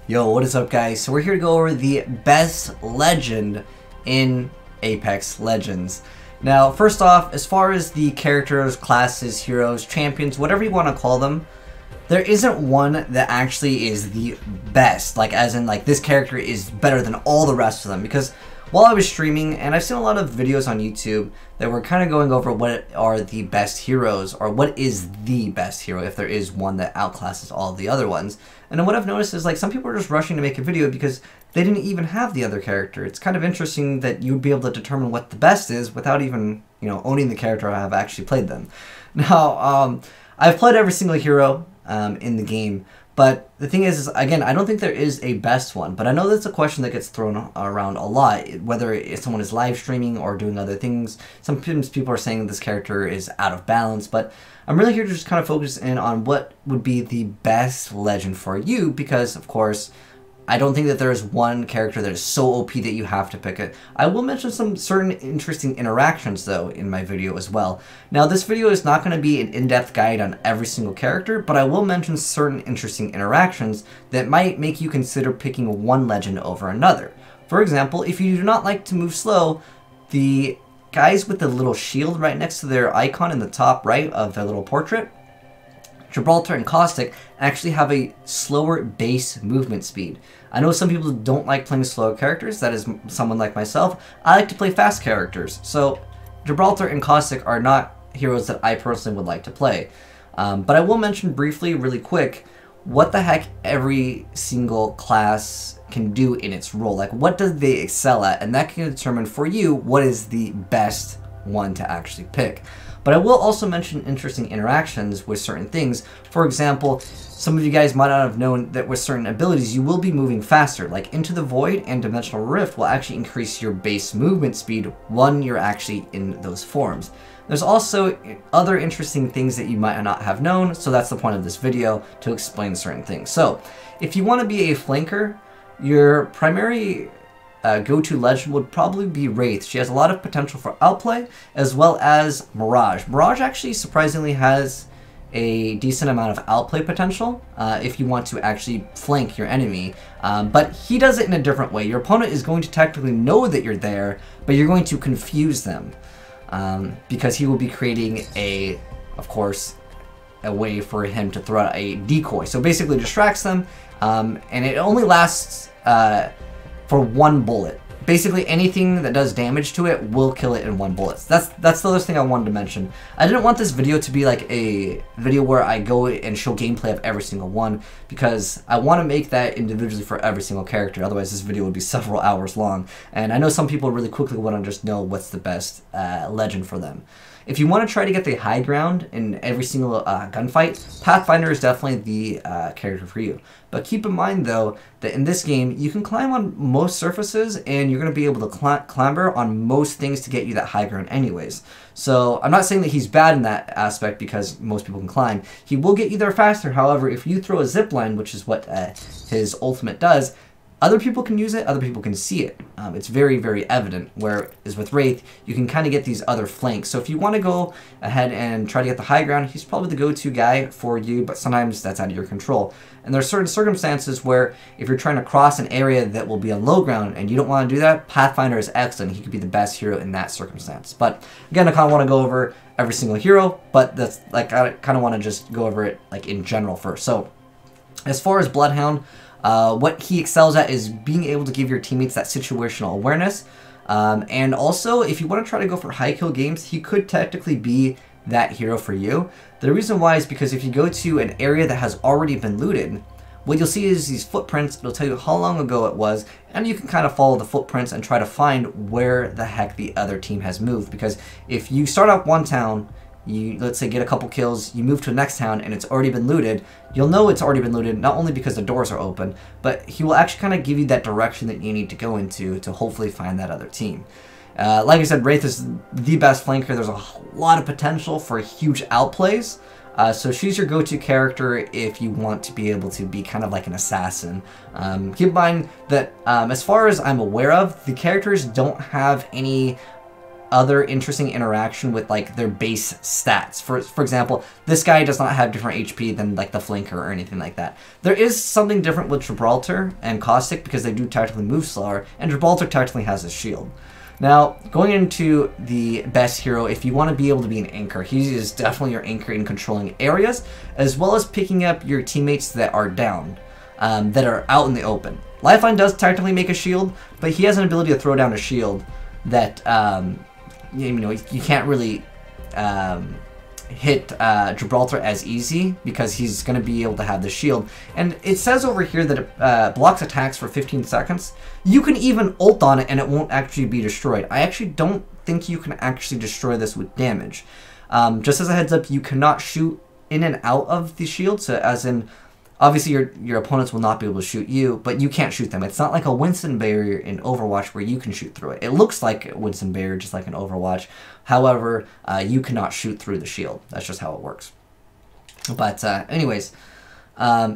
Yo, what is up guys? So we're here to go over the best legend in Apex Legends. Now, first off, as far as the characters, classes, heroes, champions, whatever you want to call them, there isn't one that actually is the best, like as in like this character is better than all the rest of them, because while I was streaming, and I've seen a lot of videos on YouTube that were kind of going over what are the best heroes, or what is the best hero, if there is one that outclasses all of the other ones. And then what I've noticed is like some people are just rushing to make a video because they didn't even have the other character. It's kind of interesting that you'd be able to determine what the best is without even, you know, owning the character or have actually played them. Now, I've played every single hero in the game. But the thing is, again, I don't think there is a best one, but I know that's a question that gets thrown around a lot, whether if someone is live streaming or doing other things. Sometimes people are saying this character is out of balance, but I'm really here to just kind of focus in on what would be the best legend for you, because, of course, I don't think that there is one character that is so OP that you have to pick it. I will mention some certain interesting interactions, though, in my video as well. Now, this video is not going to be an in-depth guide on every single character, but I will mention certain interesting interactions that might make you consider picking one legend over another. For example, if you do not like to move slow, the guys with the little shield right next to their icon in the top right of their little portrait, Gibraltar and Caustic, actually have a slower base movement speed. I know some people don't like playing slow characters. That is someone like myself. I like to play fast characters. So Gibraltar and Caustic are not heroes that I personally would like to play. But I will mention briefly, really quick, what the heck every single class can do in its role. Like, what do they excel at? And that can determine for you what is the best one to actually pick. But I will also mention interesting interactions with certain things. For example, some of you guys might not have known that with certain abilities, you will be moving faster. Like Into the Void and Dimensional Rift will actually increase your base movement speed when you're actually in those forms. There's also other interesting things that you might not have known, so that's the point of this video, to explain certain things. So, if you want to be a flanker, your primary go-to legend would probably be Wraith. She has a lot of potential for outplay, as well as Mirage. Mirage actually surprisingly has a decent amount of outplay potential if you want to actually flank your enemy, but he does it in a different way. Your opponent is going to technically know that you're there, but you're going to confuse them because he will be creating of course, a way for him to throw out a decoy. So basically distracts them, and it only lasts for one bullet. Basically anything that does damage to it will kill it in one bullet. That's the other thing I wanted to mention. I didn't want this video to be like a video where I go and show gameplay of every single one, because I want to make that individually for every single character. Otherwise this video would be several hours long. And I know some people really quickly want to just know what's the best legend for them. If you want to try to get the high ground in every single gunfight, Pathfinder is definitely the character for you. But keep in mind, though, that in this game, you can climb on most surfaces, and you're going to be able to clamber on most things to get you that high ground anyways. So I'm not saying that he's bad in that aspect, because most people can climb. He will get you there faster. However, if you throw a zipline, which is what his ultimate does, other people can use it, other people can see it. It's very, very evident, whereas with Wraith, you can kind of get these other flanks. So if you want to go ahead and try to get the high ground, he's probably the go-to guy for you, but sometimes that's out of your control. And there are certain circumstances where if you're trying to cross an area that will be on low ground and you don't want to do that, Pathfinder is excellent. He could be the best hero in that circumstance. But again, I kind of want to go over every single hero, but that's like I kind of want to just go over it like in general first. So as far as Bloodhound, what he excels at is being able to give your teammates that situational awareness. And also, if you want to try to go for high kill games, he could technically be that hero for you. The reason why is because if you go to an area that has already been looted, what you'll see is these footprints. It'll tell you how long ago it was, and you can kind of follow the footprints and try to find where the heck the other team has moved. Because if you start out one town, you, let's say, get a couple kills, you move to the next town and it's already been looted, you'll know it's already been looted not only because the doors are open, but he will actually kind of give you that direction that you need to go into to hopefully find that other team. Like I said, Wraith is the best flanker. There's a lot of potential for huge outplays. So she's your go-to character if you want to be able to be kind of like an assassin. Keep in mind that as far as I'm aware of, the characters don't have any other interesting interaction with like their base stats. For example, this guy does not have different HP than like the flanker or anything like that. There is something different with Gibraltar and Caustic because they do technically move slower, and Gibraltar technically has a shield. Now, going into the best hero, if you want to be able to be an anchor, he is definitely your anchor in controlling areas, as well as picking up your teammates that are down, that are out in the open. Lifeline does technically make a shield, but he has an ability to throw down a shield that, you know, you can't really hit Gibraltar as easy because he's going to be able to have the shield. And it says over here that it blocks attacks for 15 seconds. You can even ult on it and it won't actually be destroyed. I actually don't think you can actually destroy this with damage. Just as a heads up, you cannot shoot in and out of the shield, so as in, obviously your opponents will not be able to shoot you, but you can't shoot them. It's not like a Winston barrier in Overwatch where you can shoot through it. It looks like a Winston barrier, just like in Overwatch. However, you cannot shoot through the shield. That's just how it works. But anyways,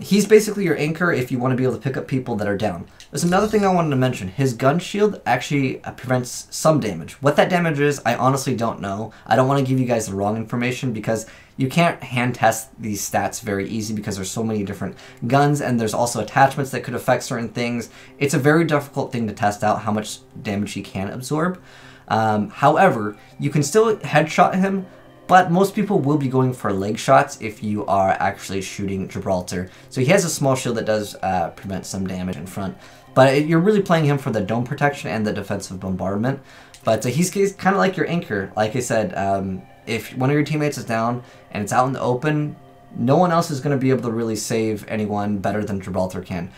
he's basically your anchor if you want to be able to pick up people that are down. There's another thing I wanted to mention. His gun shield actually prevents some damage. What that damage is, I honestly don't know. I don't want to give you guys the wrong information because you can't hand test these stats very easy because there's so many different guns and there's also attachments that could affect certain things. It's a very difficult thing to test out how much damage he can absorb. However, you can still headshot him, but most people will be going for leg shots if you are actually shooting Gibraltar. So he has a small shield that does prevent some damage in front. But you're really playing him for the dome protection and the defensive bombardment. But he's kind of like your anchor. Like I said, if one of your teammates is down and it's out in the open, no one else is going to be able to really save anyone better than Gibraltar can.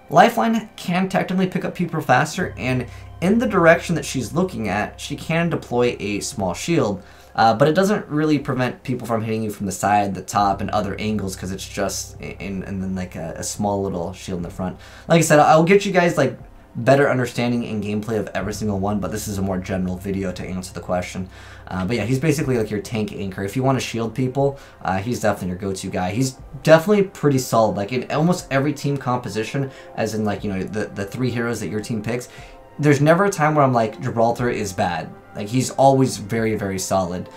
Lifeline can technically pick up people faster, and in the direction that she's looking at, she can deploy a small shield. But it doesn't really prevent people from hitting you from the side, the top, and other angles because it's just and then like a small little shield in the front. Like I said, I'll get you guys like better understanding and gameplay of every single one, but this is a more general video to answer the question. But yeah, he's basically like your tank anchor. If you want to shield people, he's definitely your go-to guy. He's definitely pretty solid. Like in almost every team composition, as in like, you know, the 3 heroes that your team picks, there's never a time where I'm like, Gibraltar is bad. Like, he's always very, very solid.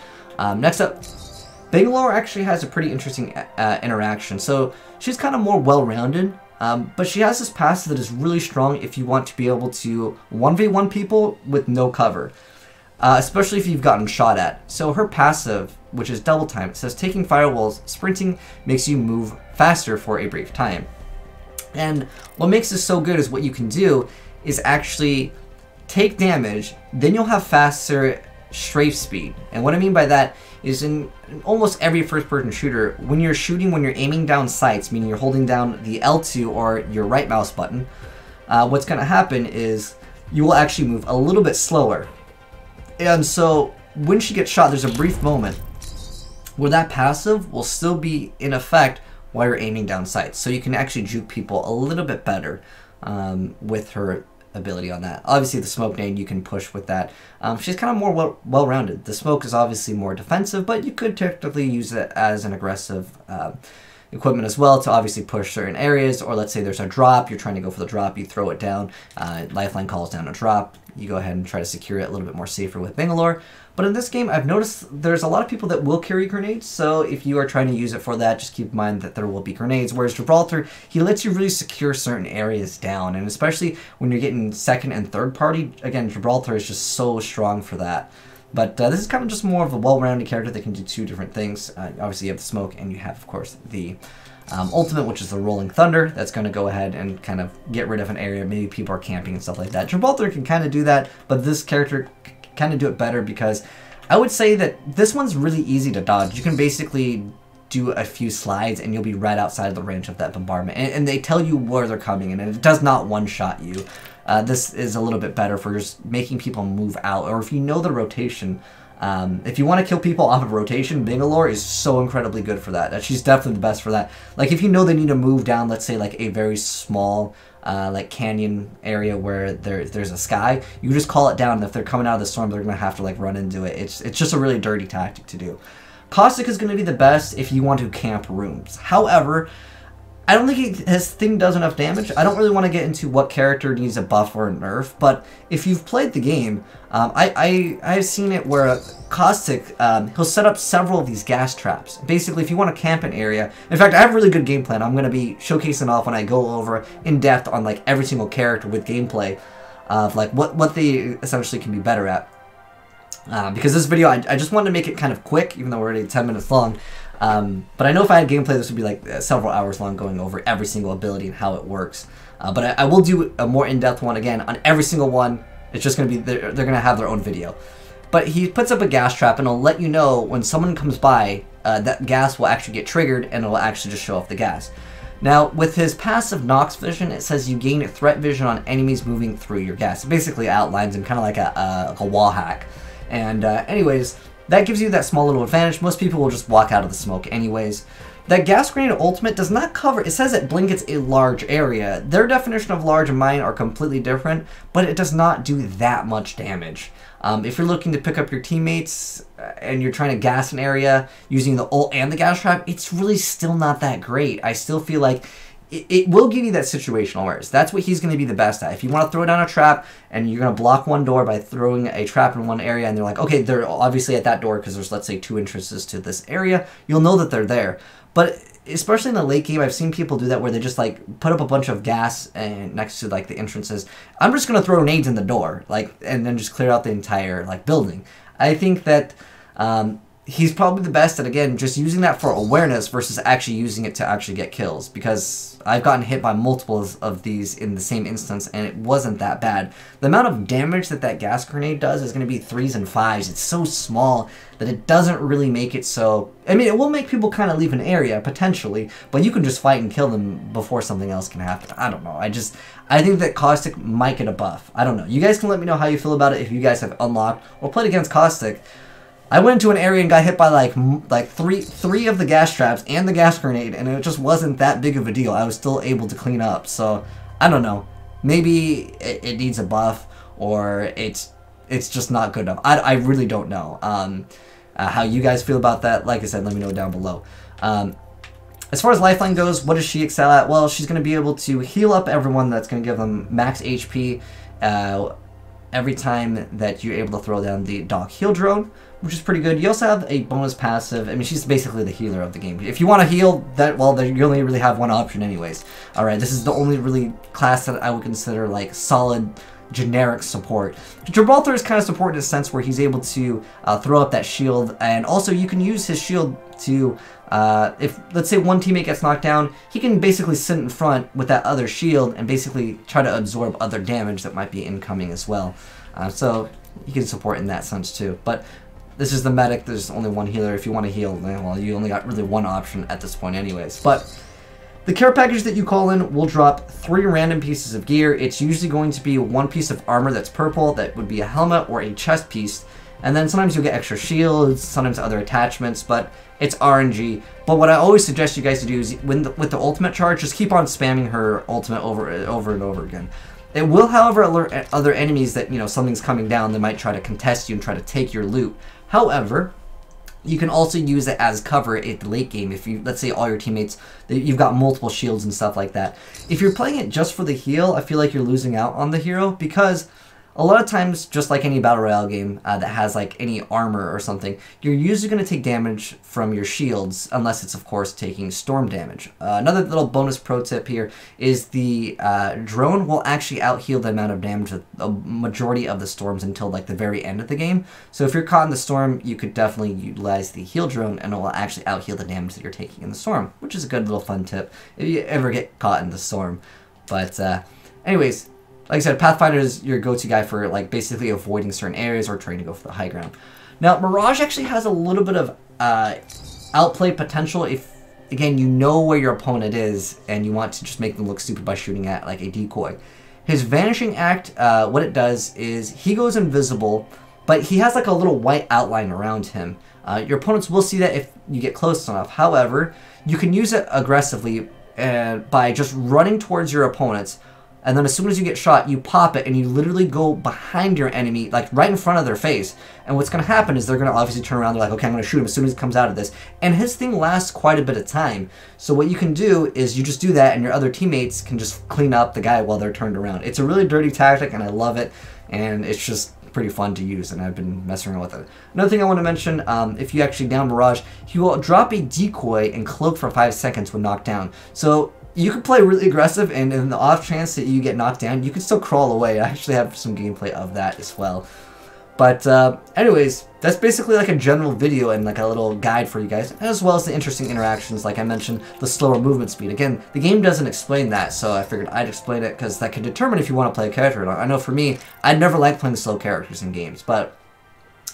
Next up, Bangalore actually has a pretty interesting interaction. So she's kind of more well-rounded, but she has this passive that is really strong if you want to be able to 1v1 people with no cover, especially if you've gotten shot at. So her passive, which is double time, it says taking firewalls, sprinting makes you move faster for a brief time. And what makes this so good is what you can do is actually take damage, then you'll have faster strafe speed. And what I mean by that is in almost every first-person shooter, when you're shooting, when you're aiming down sights, meaning you're holding down the L2 or your right mouse button, what's going to happen is you will actually move a little bit slower. And so when she gets shot, there's a brief moment where that passive will still be in effect while you're aiming down sights. So you can actually juke people a little bit better with her ability on that. Obviously the smoke nade you can push with that. She's kind of more well-rounded. The smoke is obviously more defensive, but you could technically use it as an aggressive equipment as well to obviously push certain areas, or let's say there's a drop, you're trying to go for the drop, you throw it down, Lifeline calls down a drop, you go ahead and try to secure it a little bit more safer with Bangalore. But in this game, I've noticed there's a lot of people that will carry grenades, so if you are trying to use it for that, just keep in mind that there will be grenades, whereas Gibraltar, he lets you really secure certain areas down, and especially when you're getting second and third party, again, Gibraltar is just so strong for that. But this is kind of just more of a well-rounded character that can do 2 different things. Obviously, you have the smoke, and you have, of course, the ultimate, which is the Rolling Thunder. That's going to go ahead and kind of get rid of an area. Maybe people are camping and stuff like that. Gibraltar can kind of do that, but this character kind of do it better because I would say that this one's really easy to dodge. You can basically do a few slides, and you'll be right outside of the range of that bombardment. And they tell you where they're coming, and it does not one-shot you. This is a little bit better for just making people move out, or if you know the rotation. If you want to kill people off of rotation, Bangalore is so incredibly good for that. She's definitely the best for that. Like, if you know they need to move down, let's say, like, a very small, like, canyon area where there's a sky, you just call it down, and if they're coming out of the storm, they're going to have to, like, run into it. It's just a really dirty tactic to do. Caustic is going to be the best if you want to camp rooms. However, I don't think his thing does enough damage. I don't really want to get into what character needs a buff or a nerf, but if you've played the game, I've seen it where Caustic, he'll set up several of these gas traps. Basically, if you want to camp an area, in fact, I have a really good game plan. I'm going to be showcasing off when I go over in depth on like every single character with gameplay of like what they essentially can be better at. Because this video, I just wanted to make it kind of quick, even though we're already 10 minutes long. But I know if I had gameplay, this would be like several hours long, going over every single ability and how it works. But I will do a more in-depth one again on every single one. It's just going to be, they're going to have their own video. But he puts up a gas trap, and it'll let you know when someone comes by, that gas will actually get triggered, and it'll actually just show off the gas. Now, with his passive Nox vision, it says you gain threat vision on enemies moving through your gas. It basically outlines him kind of like a wall hack. And anyways, that gives you that small little advantage. Most people will just walk out of the smoke anyways. That gas grenade ultimate does not cover, it says it blankets a large area. Their definition of large and mine are completely different, but it does not do that much damage. If you're looking to pick up your teammates and you're trying to gas an area using the ult and the gas trap, it's really still not that great. I still feel like it will give you that situational awareness. That's what he's going to be the best at. If you want to throw down a trap and you're going to block one door by throwing a trap in one area and they're like, okay, they're obviously at that door because there's, let's say, 2 entrances to this area, you'll know that they're there. But especially in the late game, I've seen people do that where they just like put up a bunch of gas and next to like the entrances. I'm just going to throw nades in the door, like, and then just clear out the entire like building. I think that he's probably the best at, again, just using that for awareness versus actually using it to actually get kills, because I've gotten hit by multiples of these in the same instance, and it wasn't that bad. The amount of damage that that gas grenade does is going to be 3s and 5s. It's so small that it doesn't really make it so... I mean, it will make people kind of leave an area, potentially, but you can just fight and kill them before something else can happen. I don't know. I think that Caustic might get a buff. I don't know. You guys can let me know how you feel about it if you guys have unlocked or played against Caustic. I went into an area and got hit by like three of the gas traps and the gas grenade, and it just wasn't that big of a deal. I was still able to clean up, so I don't know. Maybe it needs a buff, or it's just not good enough. I really don't know. How you guys feel about that? Like I said, let me know down below. As far as Lifeline goes, what does she excel at? Well, she's going to be able to heal up everyone. That's going to give them max HP every time that you're able to throw down the Doc Heal Drone, which is pretty good. You also have a bonus passive. I mean, she's basically the healer of the game. If you want to heal, well, you only really have one option anyways. Alright, this is the only really class that I would consider, like, solid, generic support. Gibraltar is kind of support in a sense where he's able to throw up that shield, and also you can use his shield to, if, let's say, one teammate gets knocked down, he can basically sit in front with that other shield and basically try to absorb other damage that might be incoming as well. So, he can support in that sense too. But this is the medic, there's only one healer. If you want to heal, well, you only got really one option at this point anyways. But the care package that you call in will drop 3 random pieces of gear. It's usually going to be 1 piece of armor that's purple, that would be a helmet or a chest piece. And then sometimes you'll get extra shields, sometimes other attachments, but it's RNG. But what I always suggest you guys to do is, with the ultimate charge, just keep on spamming her ultimate over and over again. It will, however, alert other enemies that, you know, something's coming down. They might try to contest you and try to take your loot. However, you can also use it as cover at the late game. If you, let's say, all your teammates, you've got multiple shields and stuff like that. If you're playing it just for the heal, I feel like you're losing out on the hero, because a lot of times, just like any Battle Royale game that has like any armor or something, you're usually going to take damage from your shields, unless it's, of course, taking storm damage. Another little bonus pro tip here is the drone will actually out-heal the amount of damage of the majority of the storms until like the very end of the game. So if you're caught in the storm, you could definitely utilize the heal drone, and it will actually out-heal the damage that you're taking in the storm, which is a good little fun tip if you ever get caught in the storm. But anyways, like I said, Pathfinder is your go-to guy for like basically avoiding certain areas or trying to go for the high ground. Now, Mirage actually has a little bit of outplay potential if, again, you know where your opponent is and you want to just make them look stupid by shooting at like a decoy. His Vanishing Act, what it does is he goes invisible, but he has like a little white outline around him. Your opponents will see that if you get close enough. However, you can use it aggressively by just running towards your opponents, and then as soon as you get shot, you pop it, and you literally go behind your enemy, like right in front of their face. And what's going to happen is they're going to obviously turn around, they're like, okay, I'm going to shoot him as soon as he comes out of this. And his thing lasts quite a bit of time. So what you can do is you just do that, and your other teammates can just clean up the guy while they're turned around. It's a really dirty tactic, and I love it, and it's just pretty fun to use, and I've been messing around with it. Another thing I want to mention, if you actually down Mirage, he will drop a decoy and cloak for 5 seconds when knocked down. So you can play really aggressive, and in the off chance that you get knocked down, you can still crawl away. I actually have some gameplay of that as well. But anyways, that's basically like a general video and like a little guide for you guys, as well as the interesting interactions, like I mentioned, the slower movement speed. Again, the game doesn't explain that, so I figured I'd explain it because that can determine if you want to play a character or not. I know for me, I'd never like playing the slow characters in games, but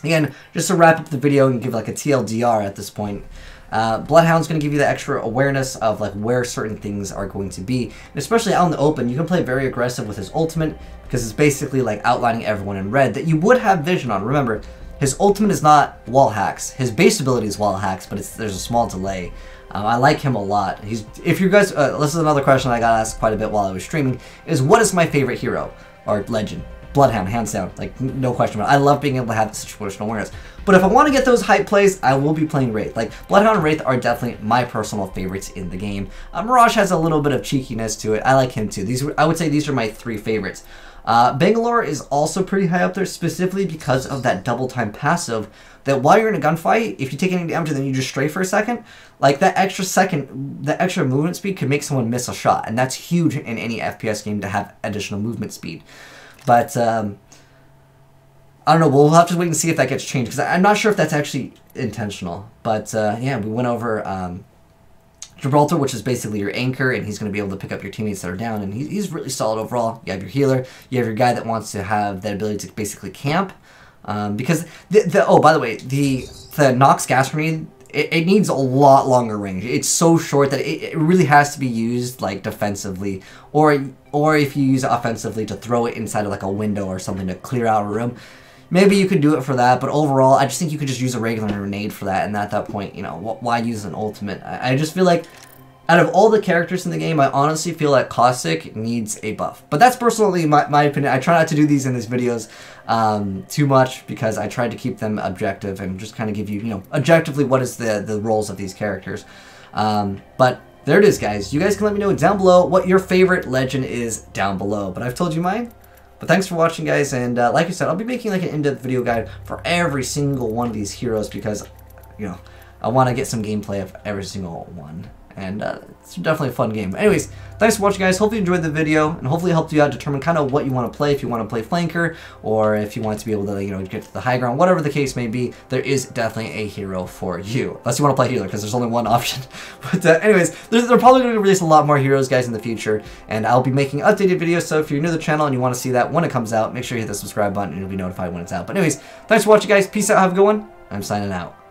again, just to wrap up the video and give like a TLDR at this point, Bloodhound's going to give you the extra awareness of like where certain things are going to be, and especially out in the open, you can play very aggressive with his ultimate because it's basically like outlining everyone in red that you would have vision on. Remember, his ultimate is not wall hacks. His base ability is wall hacks, but there's a small delay. I like him a lot. If you guys, this is another question I got asked quite a bit while I was streaming, is what is my favorite hero or legend? Bloodhound, hands down, like no question about it. I love being able to have situational awareness. But if I want to get those hype plays, I will be playing Wraith. Like, Bloodhound and Wraith are definitely my personal favorites in the game. Mirage has a little bit of cheekiness to it. I like him too. I would say these are my 3 favorites. Bangalore is also pretty high up there, specifically because of that double time passive, that while you're in a gunfight, if you take any damage and then you just stray for a second, like that extra second, the extra movement speed could make someone miss a shot, and that's huge in any FPS game to have additional movement speed. But, I don't know, we'll have to wait and see if that gets changed, because I'm not sure if that's actually intentional. But, yeah, we went over Gibraltar, which is basically your anchor, and he's going to be able to pick up your teammates that are down, and he's really solid overall. You have your healer, you have your guy that wants to have that ability to basically camp, because, oh, by the way, the Nox gas grenade, it needs a lot longer range. It's so short that it really has to be used like defensively, or if you use it offensively to throw it inside of like a window or something to clear out a room. Maybe you could do it for that, but overall, I just think you could just use a regular grenade for that, and at that point, you know, why use an ultimate? I just feel like out of all the characters in the game, I honestly feel like Caustic needs a buff. But that's personally my opinion. I try not to do these in these videos too much because I try to keep them objective and just kind of give you, you know, objectively what is the roles of these characters. But there it is, guys. You guys can let me know down below what your favorite legend is down below. But I've told you mine. But thanks for watching, guys. And like I said, I'll be making like an in-depth video guide for every single one of these heroes because, you know, I want to get some gameplay of every single one. And it's definitely a fun game. Anyways, thanks for watching, guys. Hopefully you enjoyed the video, and hopefully it helped you out determine kind of what you want to play. If you want to play flanker, or if you want to be able to, you know, get to the high ground, whatever the case may be, there is definitely a hero for you. Unless you want to play healer, because there's only one option. But anyways, they're probably going to release a lot more heroes, guys, in the future, and I'll be making updated videos. So if you're new to the channel and you want to see that when it comes out, make sure you hit the subscribe button, and you'll be notified when it's out. But anyways, thanks for watching, guys. Peace out. Have a good one. I'm signing out.